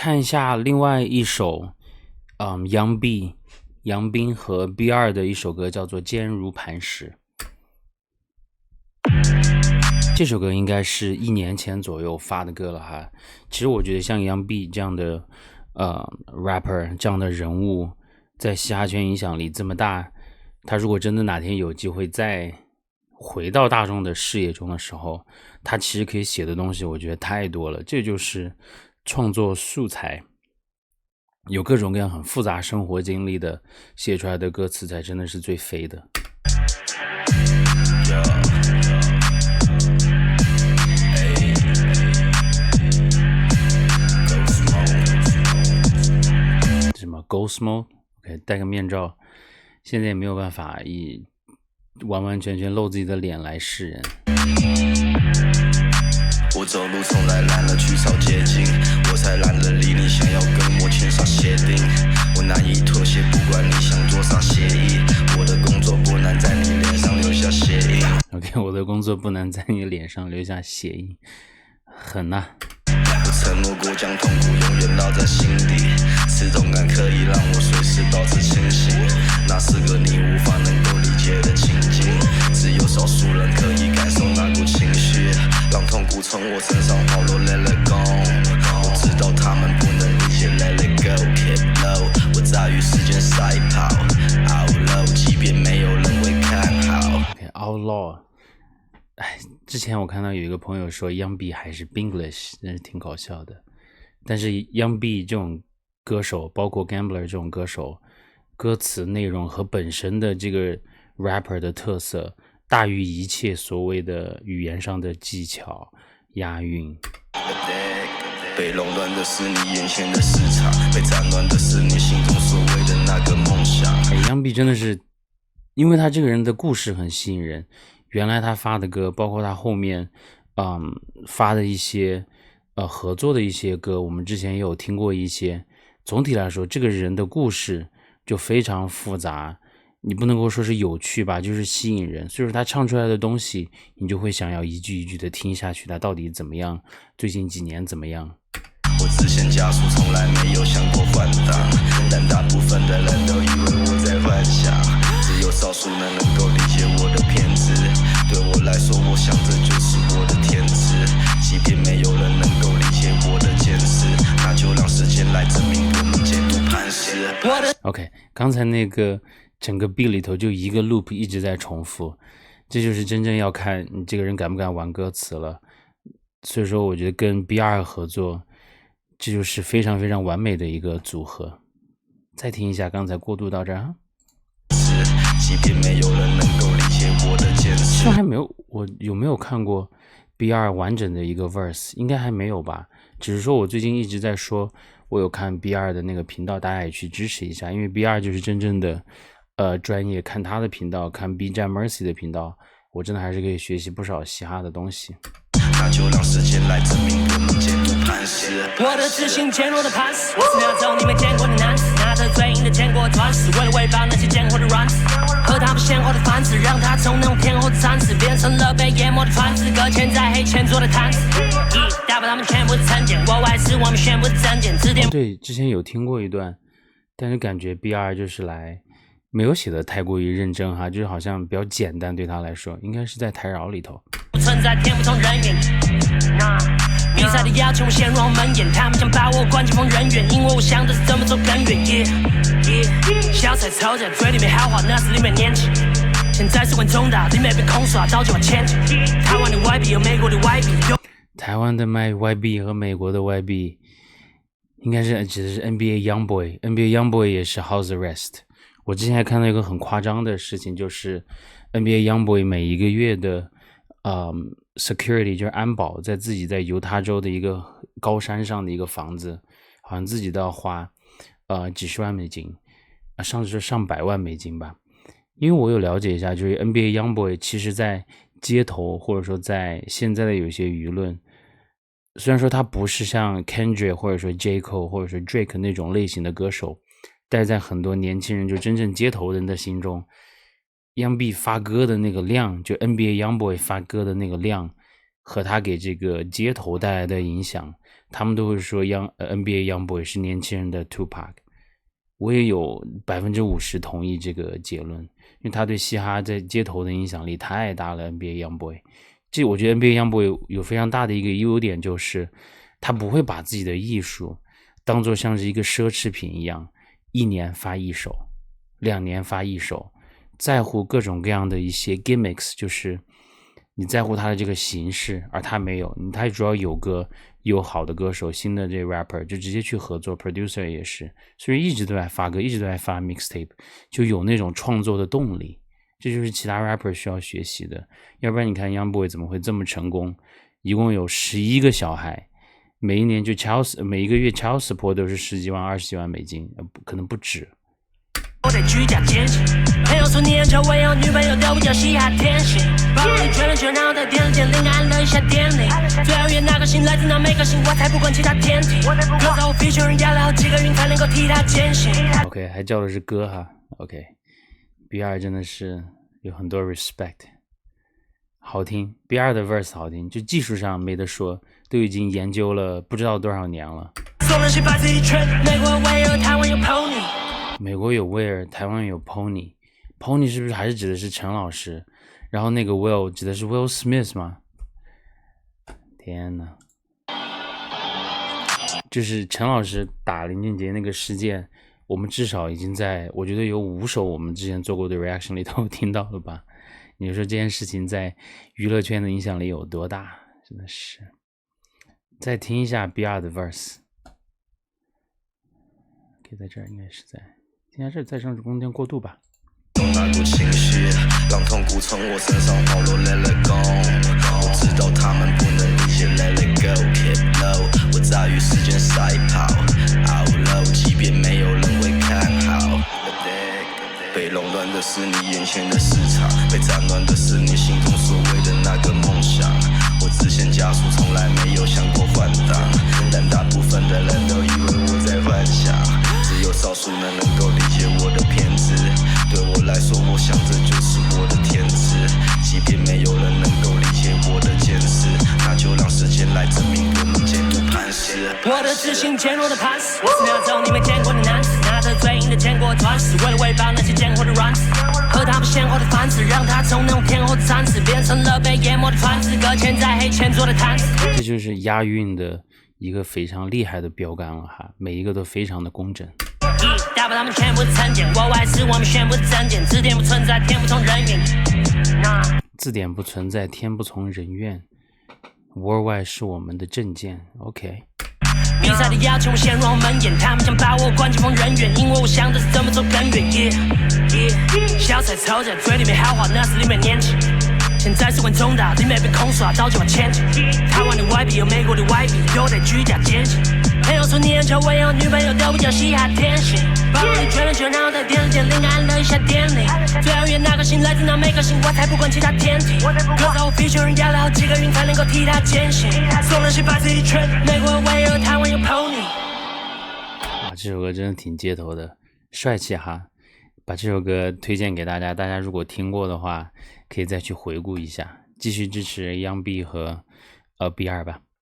看一下另外一首，杨斌和 B2 的一首歌叫做《坚如磐石》。这首歌应该是1年前左右发的歌了哈。其实我觉得像杨 B 这样的rapper 这样的人物，在嘻哈圈影响力这么大，他如果真的哪天有机会再回到大众的视野中的时候，他其实可以写的东西我觉得太多了。这就是创作素材，有各种各样很复杂生活经历的写出来的歌词才真的是最飞的。什么 Ghost Mode OK 戴个面罩，现在也没有办法以完完全全露自己的脸来示人。我走路从来懒得去找捷径，我才懒得理你想要跟我签上协定，我难以妥协，不管你想做啥协议，我的工作不能在你脸上留下血印。 OK 我的工作不能在你脸上留下血印，狠啊。我承诺过将痛苦永远烙在心底，刺痛感可以让我随时保持清醒，那是个你无法能够理解的情境，只有少数人可以感受那股情绪，让痛苦从我身上滑落 Let it go， 我知道他们不能理解 Let it go Keep low， 我在与时间赛跑 Outlaw， 即便没有人会看好。 OK Outlaw， 之前我看到有一个朋友说 Young B 还是 Binglish， 真是挺搞笑的。但是 Young B 这种歌手，包括 Gambler 这种歌手，歌词内容和本身的这个 rapper 的特色大于一切所谓的语言上的技巧押韵。被垄断的是你眼前的市场，被斩乱的是你心中所谓的那个梦想。Young B 真的是，因为他这个人的故事很吸引人，原来他发的歌，包括他后面发的一些合作的一些歌，我们之前也有听过一些。总体来说，这个人的故事就非常复杂，你不能够说是有趣吧，就是吸引人。所以说他唱出来的东西，你就会想要一句一句的听下去，他到底怎么样，最近几年怎么样。我直线加速，从来没有想过换挡，但大部分的人都以为我在幻想，只有少数人能够理解我的偏执，对我来说，我想这就是我的天职，即便没有人能够理解我的坚持，那就让时间来证明我们坚如磐石。 OK 刚才那个整个 beat 里头就一个 loop 一直在重复，这就是真正要看你这个人敢不敢玩歌词了。所以说我觉得跟 B2 合作，这就是非常非常完美的一个组合。再听一下刚才过渡到这儿，即便没有人能够理解我的坚持。这还没有，我有没有看过 B2 完整的一个 verse？ 应该还没有吧，只是说我最近一直在说我有看 B2 的那个频道，大家也去支持一下，因为 B2 就是真正的专业，看他的频道，看 B 站 Mercy 的频道，我真的还是可以学习不少嘻哈的东西。那就让时间来证明我们坚如磐石。我的自信坚若的磐石，我是那种你没见过的男子，拿着最硬的坚果钻石，为了喂饱那些贱货的软子，和他们鲜活的繁殖，让他从那种天后的蚕食变成了被淹没的船只，搁浅在黑钱做的摊子，打败他们全部的成见，我外是我们全部的证件字典。对，之前有听过一段，但是感觉 B2 就是来没有写的太过于认真哈，就是好像比较简单，对他来说应该是在台饶里头。存在天不同人缘，比赛的要求我陷入门眼，他们想把我关进疯人院，因为我想的是怎么走更远。小菜凑在嘴里面好话，那是里面年纪。现在是玩重大，里面被空刷，早就往前进。台湾的 YB 和美国的 YB， 台湾的卖 YB 和美国的 YB， 应该是指的是 NBA Youngboy，NBA Youngboy 也是 House Arrest。我之前还看到一个很夸张的事情，就是 NBA Youngboy 每一个月的security 就是安保，在自己在犹他州的一个高山上的一个房子，好像自己都要花几十万美金，上次是上百万美金吧。因为我有了解一下，就是 NBA Youngboy 其实在街头或者说在现在的有些舆论，虽然说他不是像 Kendrick 或者说 J. Cole 或者说 Drake 那种类型的歌手，但是在很多年轻人就真正街头人的心中，Young B 发歌的那个量，就 NBA Youngboy 发歌的那个量和他给这个街头带来的影响，他们都会说NBA Youngboy 是年轻人的 Tupac， 我也有50%同意这个结论，因为他对嘻哈在街头的影响力太大了。NBA Youngboy， 我觉得 NBA Youngboy 有非常大的一个优点，就是他不会把自己的艺术当作像是一个奢侈品一样，1年发1首，2年发1首，在乎各种各样的一些 gimmicks， 就是你在乎他的这个形式，而他没有，他主要有好的歌手，新的这 rapper 就直接去合作 ，producer 也是，所以一直都在发歌，一直都在发 mixtape， 就有那种创作的动力，这就是其他 rapper 需要学习的。要不然你看 Youngboy 怎么会这么成功，一共有11个小孩，每一年就每一个月 child support 都是10几万20几万美金，可能不止。我得居家艰辛，朋友说年久未有女朋友都比较嘻哈天性，包里圈了圈，然后在电视间灵感了一下电铃，最后约哪个星来自哪每个星，我才不管其他天体，歌手我必须人压了好几个云才能够替他坚信。OK， 还叫的是歌哈。OK，BR 真的是有很多 respect， 好听 ，BR 的 verse 好听，就技术上没得说，都已经研究了不知道多少年了。送人心把自己圈，美国威尔，台湾有 Pony。美国有威尔，台湾有 Pony 是不是还是指的是陈老师？然后那个 Will 指的是 Will Smith 吗？天哪！就是陈老师打林俊杰那个事件，我们至少已经我觉得有5首我们之前做过的 reaction 里头听到了吧？你说这件事情在娱乐圈的影响力有多大？真的是。再听一下 BR 的 verse， 可以在这儿，应该是在。现在是在上空间过渡吧。那股情绪让痛苦从我身上滑落 Let it go， 我知道他们不能理解 Let it go Keep low， 我在与时间赛跑 Out low， 即便没有人会看好。被垄断的是你眼前的市场，被斩乱的是你心中所谓的那个梦想。我直线加速从来没有想过换挡，但大部分的人都以为我在幻想，只有少数人能够理解我的偏执。对我来说，我想这就是我的天职，即便没有人能够理解我的坚持，那就让时间来证明我们坚如磐石。我的自信坚若的磐石，我是那种你没见过的男子，拿着最硬的坚果钻石，为了喂饱那些贱货的软子，和他们鲜活的繁殖，让他从那种天后的蚕食变成了被淹没的船只，搁浅在黑钱做的摊子。这就是押韵的一个非常厉害的标杆了哈，每一个都非常的工整。打败他们全部是成见，我外是我们宣布的证件，字典不存在，天不从人愿。字典不存在，天不从人愿。Worldwide 是我们的证件 ，OK。比赛的要求我陷入门眼，他们想把我关进疯人院，因为我想的是怎么走更远。小菜吵架，嘴里面好话，那是里面年纪。现在是玩中大，里面被空耍，早就往前进。台湾的外币有美国的外币，都得居家艰辛。朋友说年久未有女朋友都比较嘻哈天性，包里圈了圈，然后在电视间灵感了一下电铃，最后约哪个星来自哪每个星，我才不管其他天体，歌手我必须人压了好几个云才能够替他坚信，送人心把自己圈，美国威尔，台湾有 Pony。这首歌真的挺街头的，帅气哈！把这首歌推荐给大家，大家如果听过的话，可以再去回顾一下，继续支持 Young B 和BR 吧。